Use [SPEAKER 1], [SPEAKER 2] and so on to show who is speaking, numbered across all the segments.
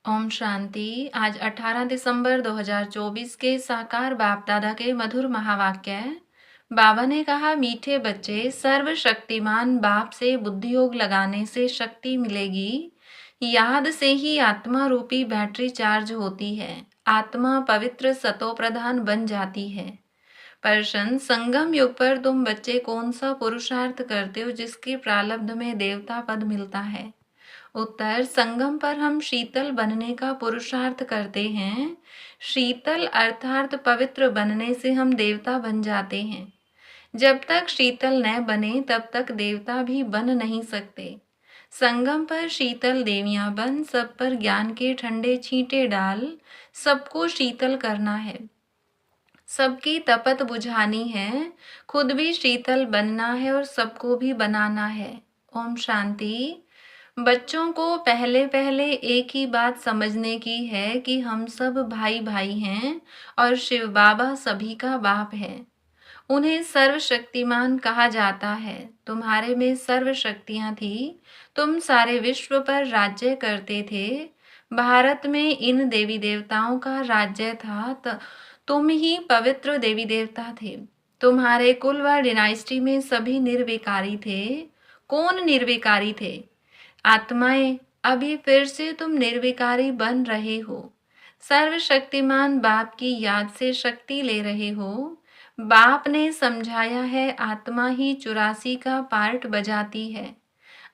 [SPEAKER 1] ओम शांति। आज 18 दिसंबर 2024 के साकार बाप दादा के मधुर महावाक्य। बाबा ने कहा, मीठे बच्चे, सर्वशक्तिमान बाप से बुद्धि योग लगाने से शक्ति मिलेगी। याद से ही आत्मा रूपी बैटरी चार्ज होती है। आत्मा पवित्र सतो प्रधान बन जाती है। प्रश्न, संगम युग पर तुम बच्चे कौन सा पुरुषार्थ करते हो जिसके प्रारब्ध में देवता पद मिलता है? उत्तर, संगम पर हम शीतल बनने का पुरुषार्थ करते हैं। शीतल अर्थात पवित्र बनने से हम देवता बन जाते हैं। जब तक शीतल न बने तब तक देवता भी बन नहीं सकते। संगम पर शीतल देवियां बन सब पर ज्ञान के ठंडे छींटे डाल सबको शीतल करना है। सबकी तपत बुझानी है, खुद भी शीतल बनना है और सबको भी बनाना है। ओम शांति। बच्चों को पहले पहले एक ही बात समझने की है कि हम सब भाई भाई हैं और शिव बाबा सभी का बाप है। उन्हें सर्वशक्तिमान कहा जाता है। तुम्हारे में सर्व शक्तियां थी। तुम सारे विश्व पर राज्य करते थे। भारत में इन देवी देवताओं का राज्य था। तुम ही पवित्र देवी देवता थे। तुम्हारे कुल व डिनाइस्टी में सभी निर्विकारी थे। कौन निर्विकारी थे? आत्माएं। अभी फिर से तुम निर्विकारी बन रहे हो। सर्वशक्तिमान बाप की याद से शक्ति ले रहे हो। बाप ने समझाया है, आत्मा ही 84 का पार्ट बजाती है।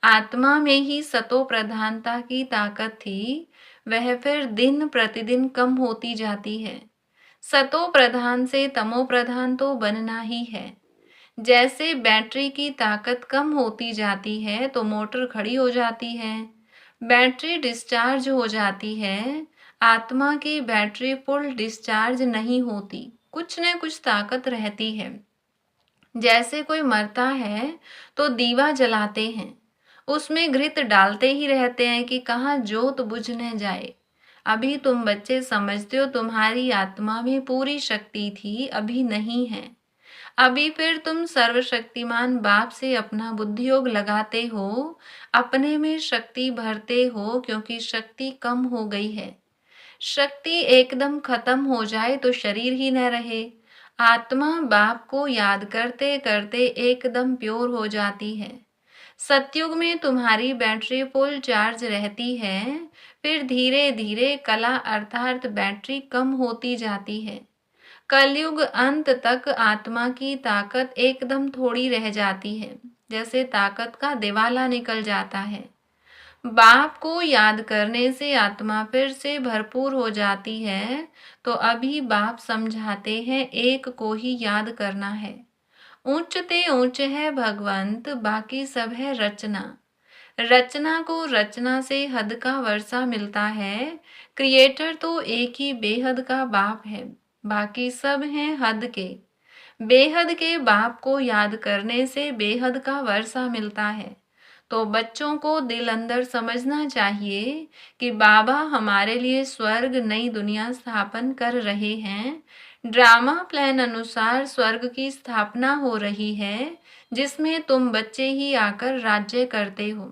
[SPEAKER 1] आत्मा में ही सतो प्रधानता की ताकत थी, वह फिर दिन प्रतिदिन कम होती जाती है। सतो प्रधान से तमो प्रधान तो बनना ही है। जैसे बैटरी की ताकत कम होती जाती है तो मोटर खड़ी हो जाती है, बैटरी डिस्चार्ज हो जाती है। आत्मा की बैटरी फुल डिस्चार्ज नहीं होती, कुछ न कुछ ताकत रहती है। जैसे कोई मरता है तो दीवा जलाते हैं, उसमें घृत डालते ही रहते हैं कि कहाँ जोत बुझ न जाए। अभी तुम बच्चे समझते हो तुम्हारी आत्मा में पूरी शक्ति थी, अभी नहीं है। अभी फिर तुम सर्वशक्तिमान बाप से अपना बुद्धि योग लगाते हो, अपने में शक्ति भरते हो, क्योंकि शक्ति कम हो गई है। शक्ति एकदम खत्म हो जाए तो शरीर ही न रहे। आत्मा बाप को याद करते करते एकदम प्योर हो जाती है। सतयुग में तुम्हारी बैटरी फुल चार्ज रहती है, फिर धीरे धीरे कला अर्थात बैटरी कम होती जाती है। कलयुग अंत तक आत्मा की ताकत एकदम थोड़ी रह जाती है, जैसे ताकत का दिवाला निकल जाता है। बाप को याद करने से आत्मा फिर से भरपूर हो जाती है। तो अभी बाप समझाते हैं, एक को ही याद करना है। ऊंचते ऊंच है भगवंत, बाकी सब है रचना। रचना को रचना से हद का वर्षा मिलता है। क्रिएटर तो एक ही बेहद का बाप है, बाकी सब हैं हद के। बेहद के बाप को याद करने से बेहद का वर्षा मिलता है। तो बच्चों को दिल अंदर समझना चाहिए कि बाबा हमारे लिए स्वर्ग नई दुनिया स्थापन कर रहे हैं। ड्रामा प्लान अनुसार स्वर्ग की स्थापना हो रही है, जिसमें तुम बच्चे ही आकर राज्य करते हो।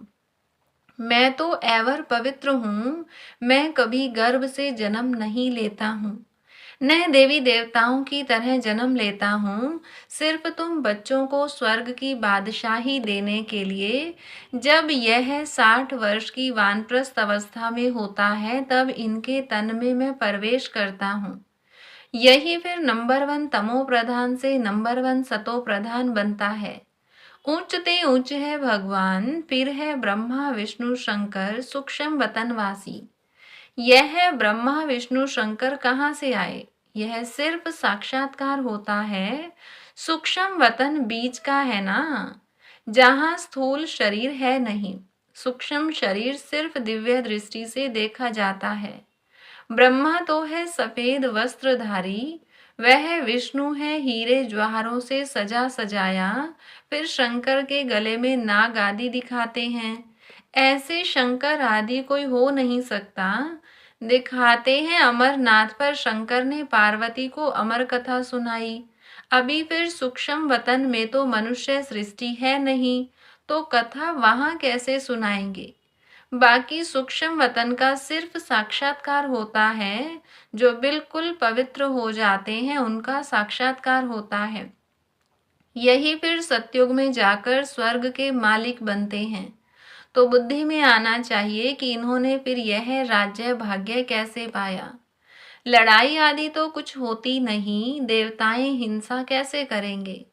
[SPEAKER 1] मैं तो एवर पवित्र हूँ, मैं कभी गर्भ से जन्म नहीं लेता हूँ, न देवी देवताओं की तरह जन्म लेता हूँ। सिर्फ तुम बच्चों को स्वर्ग की बादशाही देने के लिए। जब यह 60 वर्ष की वानप्रस्थ अवस्था में होता है, तब इनके तन में मैं प्रवेश करता हूँ। यही फिर नंबर 1 तमो प्रधान से नंबर 1 सतो प्रधान बनता है। ऊंचते ऊंच है भगवान, फिर है ब्रह्मा विष्णु शंकर सूक्ष्म वतनवासी। यह ब्रह्मा विष्णु शंकर कहाँ से आए? यह सिर्फ साक्षात्कार होता है। सूक्ष्म वतन बीज का है ना, जहाँ स्थूल शरीर है नहीं। सूक्ष्म शरीर सिर्फ दिव्य दृष्टि से देखा जाता है। ब्रह्मा तो है सफेद वस्त्रधारी, वह विष्णु है हीरे ज्वाहरों से सजा सजाया। फिर शंकर के गले में नाग आदि दिखाते हैं। ऐसे शंकर आदि कोई हो नहीं सकता। दिखाते हैं अमरनाथ पर शंकर ने पार्वती को अमर कथा सुनाई। अभी फिर सूक्ष्म वतन में तो मनुष्य सृष्टि है नहीं, तो कथा वहां कैसे सुनाएंगे? बाकी सूक्ष्म वतन का सिर्फ साक्षात्कार होता है, जो बिल्कुल पवित्र हो जाते हैं उनका साक्षात्कार होता है। यही फिर सतयुग में जाकर स्वर्ग के मालिक बनते हैं। तो बुद्धि में आना चाहिए कि इन्होंने फिर यह राज्य भाग्य कैसे पाया। लड़ाई आदि तो कुछ होती नहीं, देवताएं हिंसा कैसे करेंगे।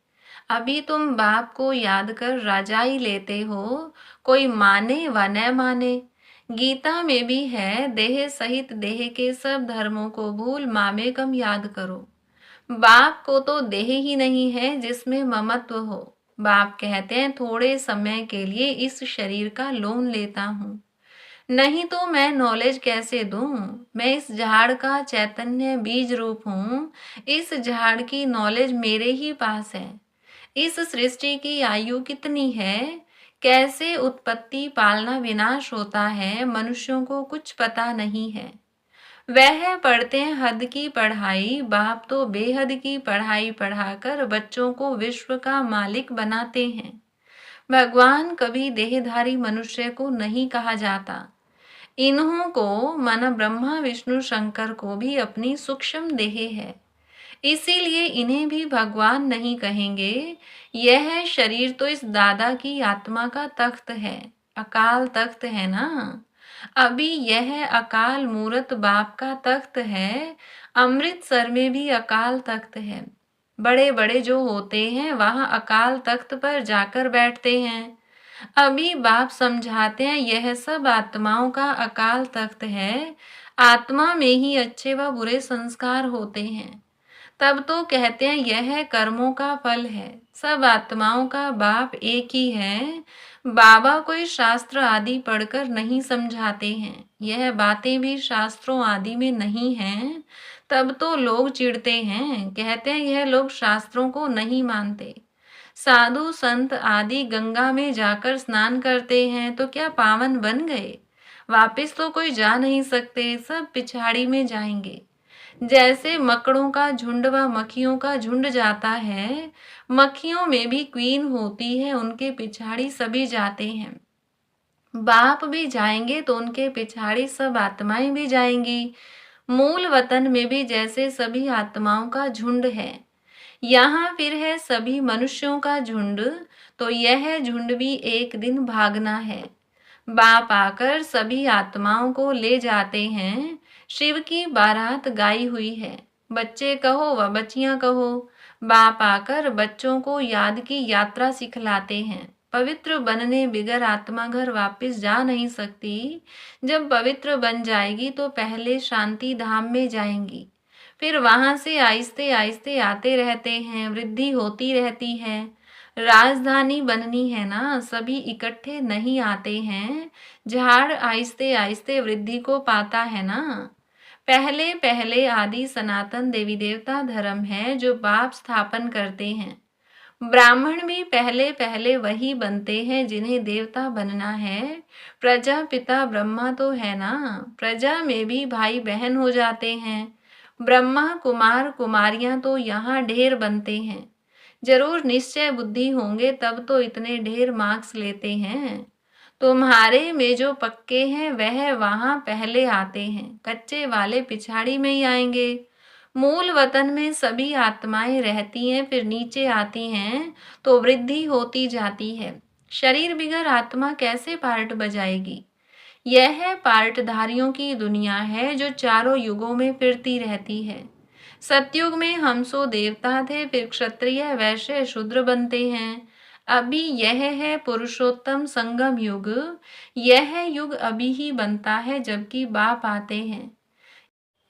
[SPEAKER 1] अभी तुम बाप को याद कर राजाई लेते हो, कोई माने व न माने। गीता में भी है, देह सहित देह के सब धर्मों को भूल मामेकम याद करो। बाप को तो देह ही नहीं है जिसमें ममत्व हो। बाप कहते हैं थोड़े समय के लिए इस शरीर का लोन लेता हूँ, नहीं तो मैं नॉलेज कैसे दूं। मैं इस झाड़ का चैतन्य बीज रूप हूँ, इस झाड़ की नॉलेज मेरे ही पास है। इस सृष्टि की आयु कितनी है, कैसे उत्पत्ति पालना विनाश होता है, मनुष्यों को कुछ पता नहीं है। वह पढ़ते हैं हद की पढ़ाई, बाप तो बेहद की पढ़ाई पढ़ाकर बच्चों को विश्व का मालिक बनाते हैं। भगवान कभी देहधारी मनुष्य को नहीं कहा जाता। इन्हों को मन ब्रह्मा विष्णु शंकर को भी अपनी सूक्ष्म देह है, इसीलिए इन्हें भी भगवान नहीं कहेंगे। यह शरीर तो इस दादा की आत्मा का तख्त है, अकाल तख्त है ना। अभी यह अकाल मूरत बाप का तख्त है। अमृतसर में भी अकाल तख्त है। बड़े बड़े जो होते हैं वहां अकाल तख्त पर जाकर बैठते हैं। अभी बाप समझाते हैं यह सब आत्माओं का अकाल तख्त है। आत्मा में ही अच्छे व बुरे संस्कार होते हैं। तब तो कहते हैं यह कर्मों का फल है। सब आत्माओं का बाप एक ही है। बाबा कोई शास्त्र आदि पढ़कर नहीं समझाते हैं, यह बातें भी शास्त्रों आदि में नहीं हैं। तब तो लोग चिढ़ते हैं, कहते हैं यह लोग शास्त्रों को नहीं मानते। साधु संत आदि गंगा में जाकर स्नान करते हैं तो क्या पावन बन गए? वापिस तो कोई जा नहीं सकते, सब पिछाड़ी में जाएंगे। जैसे मकड़ों का झुंड व मक्खियों का झुंड जाता है, मक्खियों में भी क्वीन होती है, उनके पिछाड़ी सभी जाते हैं। बाप भी जाएंगे तो उनके पिछाड़ी सब आत्माएं भी जाएंगी। मूल वतन में भी जैसे सभी आत्माओं का झुंड है, यहाँ फिर है सभी मनुष्यों का झुंड। तो यह झुंड भी एक दिन भागना है। बाप आकर सभी आत्माओं को ले जाते हैं। शिव की बारात गाई हुई है, बच्चे कहो व बच्चियां कहो। बाप आकर बच्चों को याद की यात्रा सिखलाते हैं। पवित्र बनने बिगर आत्मा घर वापस जा नहीं सकती। जब पवित्र बन जाएगी तो पहले शांति धाम में जाएंगी, फिर वहां से आहिस्ते आहिस्ते आते रहते हैं, वृद्धि होती रहती है। राजधानी बननी है ना, सभी इकट्ठे नहीं आते हैं। झाड़ आहिस्ते आहिस्ते वृद्धि को पाता है ना। पहले पहले आदि सनातन देवी देवता धर्म है जो बाप स्थापन करते हैं। ब्राह्मण भी पहले पहले वही बनते हैं जिन्हें देवता बनना है। प्रजापिता ब्रह्मा तो है ना, प्रजा में भी भाई बहन हो जाते हैं। ब्रह्मा कुमार कुमारियां तो यहाँ ढेर बनते हैं। जरूर निश्चय बुद्धि होंगे तब तो इतने ढेर मार्क्स लेते हैं। तुम्हारे में जो पक्के हैं वह वहां पहले आते हैं, कच्चे वाले पिछाड़ी में ही आएंगे। मूल वतन में सभी आत्माएं रहती हैं, फिर नीचे आती हैं तो वृद्धि होती जाती है। शरीर बिगर आत्मा कैसे पार्ट बजाएगी। यह पार्टधारियों की दुनिया है जो चारों युगों में फिरती रहती है। सतयुग में हम सो देवता थे, फिर क्षत्रिय वैश्य शूद्र बनते हैं। अभी यह है पुरुषोत्तम संगम युग। यह युग अभी ही बनता है जबकि बाप आते हैं।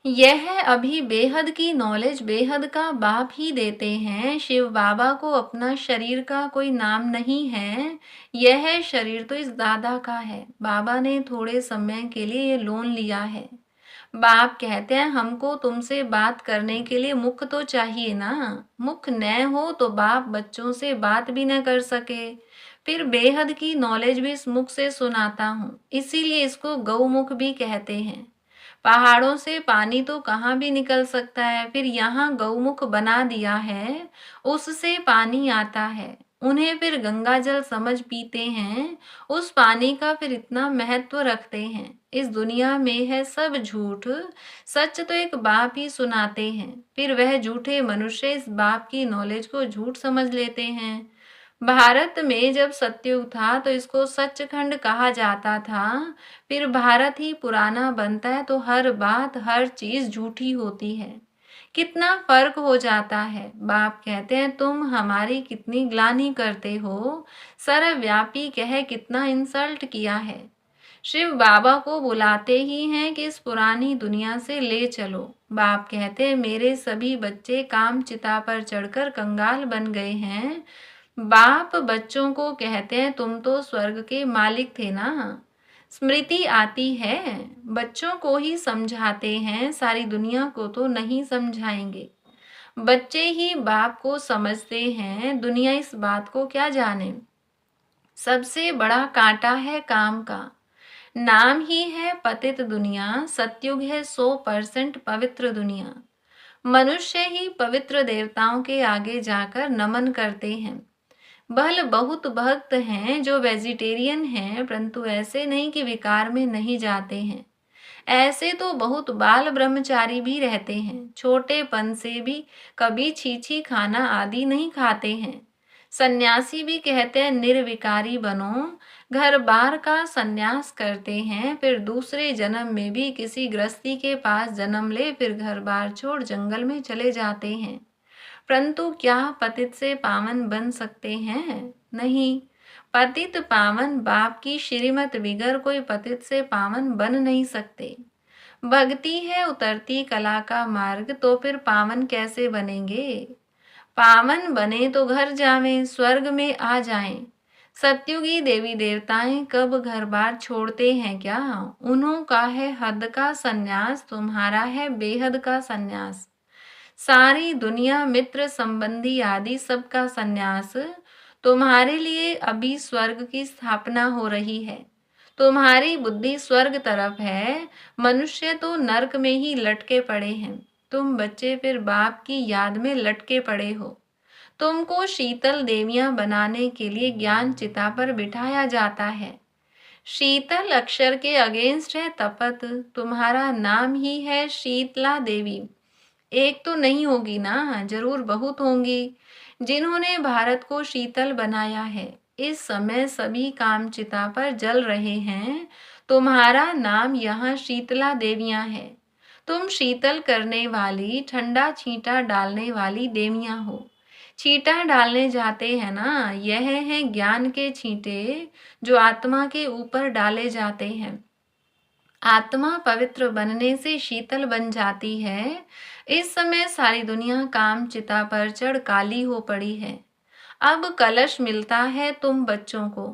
[SPEAKER 1] यह अभी बेहद की नॉलेज बेहद का बाप ही देते हैं। शिव बाबा को अपना शरीर का कोई नाम नहीं है। यह शरीर तो इस दादा का है। बाबा ने थोड़े समय के लिए ये लोन लिया है। बाप कहते हैं हमको तुमसे बात करने के लिए मुख तो चाहिए ना। मुख न हो तो बाप बच्चों से बात भी न कर सके। फिर बेहद की नॉलेज भी इस मुख से सुनाता हूँ, इसीलिए इसको गौमुख भी कहते हैं। पहाड़ों से पानी तो कहाँ भी निकल सकता है, फिर यहाँ गौमुख बना दिया है, उससे पानी आता है। उन्हें फिर गंगा जल समझ पीते हैं, उस पानी का फिर इतना महत्व रखते हैं। इस दुनिया में है सब झूठ, सच तो एक बाप ही सुनाते हैं। फिर वह झूठे मनुष्य इस बाप की नॉलेज को झूठ समझ लेते हैं। भारत में जब सतयुग था तो इसको सचखंड कहा जाता था। फिर भारत ही पुराना बनता है तो हर बात हर चीज झूठी होती है। कितना फर्क हो जाता है। बाप कहते हैं तुम हमारी कितनी ग्लानि करते हो, सर्वव्यापी कह कितना इंसल्ट किया है। शिव बाबा को बुलाते ही हैं कि इस पुरानी दुनिया से ले चलो। बाप कहते हैं मेरे सभी बच्चे काम चिता पर चढ़कर कंगाल बन गए हैं। बाप बच्चों को कहते हैं तुम तो स्वर्ग के मालिक थे ना। स्मृति आती है, बच्चों को ही समझाते हैं, सारी दुनिया को तो नहीं समझाएंगे। बच्चे ही बाप को समझते हैं, दुनिया इस बात को क्या जाने। सबसे बड़ा कांटा है काम का, नाम ही है पतित दुनिया। सतयुग है 100% पवित्र दुनिया। मनुष्य ही पवित्र देवताओं के आगे जाकर नमन करते हैं। भले बहुत भक्त हैं जो वेजिटेरियन हैं, परंतु ऐसे नहीं कि विकार में नहीं जाते हैं। ऐसे तो बहुत बाल ब्रह्मचारी भी रहते हैं, छोटेपन से भी कभी छीछी खाना आदि नहीं खाते हैं। सन्यासी भी कहते हैं निर्विकारी बनो, घर बार का सन्यास करते हैं, फिर दूसरे जन्म में भी किसी गृहस्थी के पास जन्म ले, फिर घर बार छोड़ जंगल में चले जाते हैं। परंतु क्या पतित से पावन बन सकते हैं? नहीं। पतित पावन बाप की श्रीमत बिगर कोई पतित से पावन बन नहीं सकते। भक्ति है उतरती कला का मार्ग, तो फिर पावन कैसे बनेंगे? पावन बने तो घर जावें, स्वर्ग में आ जाएं। सत्युगी देवी देवताएं कब घर बार छोड़ते हैं क्या? उन्हों का है हद का सन्यास, तुम्हारा है बेहद का सन्यास। सारी दुनिया मित्र संबंधी आदि सबका सन्यास। तुम्हारे लिए अभी स्वर्ग की स्थापना हो रही है। तुम्हारी बुद्धि स्वर्ग तरफ है, मनुष्य तो नरक में ही लटके पड़े हैं। तुम बच्चे फिर बाप की याद में लटके पड़े हो। तुमको शीतल देवियां बनाने के लिए ज्ञान चिता पर बिठाया जाता है। शीतल अक्षर के अगेंस्ट है तपत। तुम्हारा नाम ही है शीतला देवी। एक तो नहीं होगी ना, जरूर बहुत होंगी जिन्होंने भारत को शीतल बनाया है। इस समय सभी काम चिता पर जल रहे हैं। तुम्हारा नाम यहाँ शीतला देवियां है। तुम शीतल करने वाली, ठंडा छींटा डालने वाली देवियां हो। छींटा डालने जाते हैं ना, यह है ज्ञान के छींटे जो आत्मा के ऊपर डाले जाते हैं। आत्मा पवित्र बनने से शीतल बन जाती है। इस समय सारी दुनिया काम चिता पर चढ़ काली हो पड़ी है। अब कलश मिलता है तुम बच्चों को।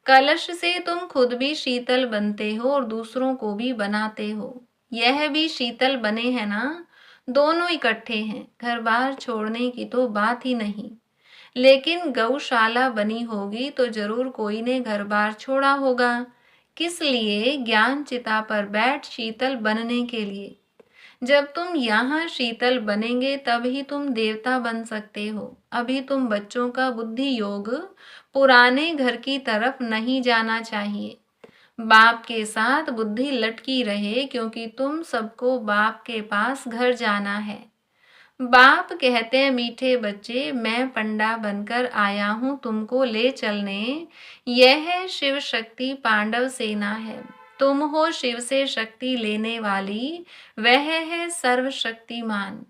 [SPEAKER 1] कलश से तुम खुद भी शीतल बनते हो और दूसरों को भी बनाते हो। यह भी शीतल बने हैं ना, दोनों इकट्ठे हैं। घर बार छोड़ने की तो बात ही नहीं। लेकिन गौशाला बनी होगी तो जरूर कोई ने घर बार छोड़ा होगा। किस लिए? ज्ञान चिता पर बैठ शीतल बनने के लिए। जब तुम यहाँ शीतल बनेंगे तब ही तुम देवता बन सकते हो। अभी तुम बच्चों का बुद्धि योग पुराने घर की तरफ नहीं जाना चाहिए। बाप के साथ बुद्धि लटकी रहे, क्योंकि तुम सबको बाप के पास घर जाना है। बाप कहते हैं मीठे बच्चे, मैं पंडा बनकर आया हूँ तुमको ले चलने। यह है शिव शक्ति पांडव सेना है। तुम हो शिव से शक्ति लेने वाली, वह है सर्वशक्तिमान।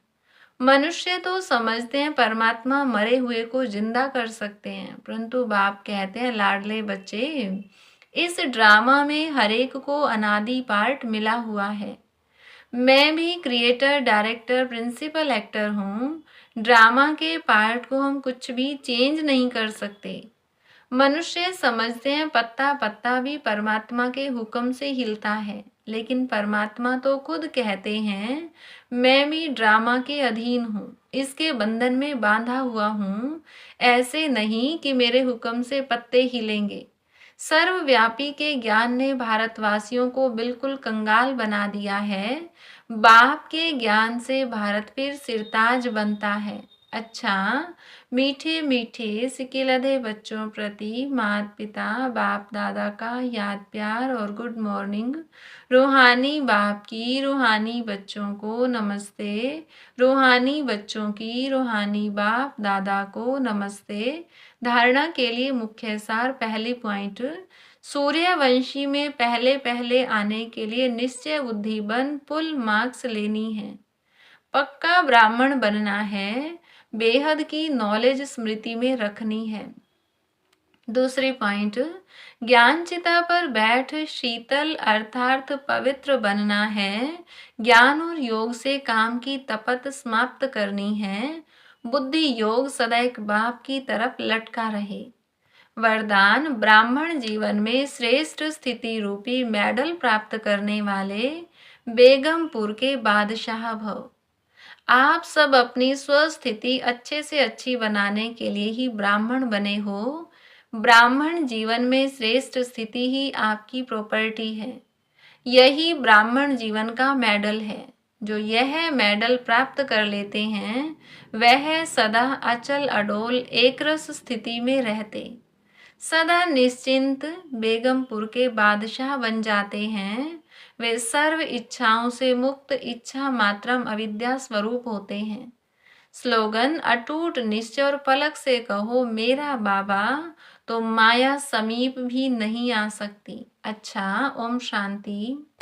[SPEAKER 1] मनुष्य तो समझते हैं परमात्मा मरे हुए को जिंदा कर सकते हैं, परंतु बाप कहते हैं लाडले बच्चे, इस ड्रामा में हरेक को अनादि पार्ट मिला हुआ है। मैं भी क्रिएटर, डायरेक्टर, प्रिंसिपल एक्टर हूँ। ड्रामा के पार्ट को हम कुछ भी चेंज नहीं कर सकते। मनुष्य समझते हैं पत्ता पत्ता भी परमात्मा के हुक्म से हिलता है, लेकिन परमात्मा तो खुद कहते हैं मैं भी ड्रामा के अधीन हूँ, इसके बंधन में बांधा हुआ हूँ। ऐसे नहीं कि मेरे हुक्म से पत्ते हिलेंगे। सर्वव्यापी के ज्ञान ने भारतवासियों को बिल्कुल कंगाल बना दिया है। बाप के ज्ञान से भारत फिर सिरताज बनता है। अच्छा, मीठे मीठे सिकिलधे बच्चों प्रति माता पिता बाप दादा का याद प्यार और गुड मॉर्निंग। रूहानी बाप की रूहानी बच्चों को नमस्ते। रूहानी बच्चों की रूहानी बाप दादा को नमस्ते। धारणा के लिए मुख्य सार। पहली पॉइंट, सूर्यवंशी में पहले पहले आने के लिए निश्चय बुद्धि बन फुल मार्क्स लेनी है। पक्का ब्राह्मण बनना है। बेहद की नॉलेज स्मृति में रखनी है। दूसरी पॉइंट, ज्ञान चिता पर बैठ शीतल अर्थात पवित्र बनना है। ज्ञान और योग से काम की तपत समाप्त करनी है। बुद्धि योग सदैव बाप की तरफ लटका रहे। वरदान, ब्राह्मण जीवन में श्रेष्ठ स्थिति रूपी मेडल प्राप्त करने वाले बेगमपुर के बादशाह भव। आप सब अपनी स्वस्थिति अच्छे से अच्छी बनाने के लिए ही ब्राह्मण बने हो। ब्राह्मण जीवन में श्रेष्ठ स्थिति ही आपकी प्रॉपर्टी है। यही ब्राह्मण जीवन का मेडल है। जो यह मेडल प्राप्त कर लेते हैं वह सदा अचल अडोल एकरस स्थिति में रहते, सदा निश्चिंत बेगमपुर के बादशाह बन जाते हैं। वे सर्व इच्छाओं से मुक्त इच्छा मात्रम अविद्या स्वरूप होते हैं। स्लोगन, अटूट निश्चय और पलक से कहो मेरा बाबा, तो माया समीप भी नहीं आ सकती। अच्छा, ओम शांति।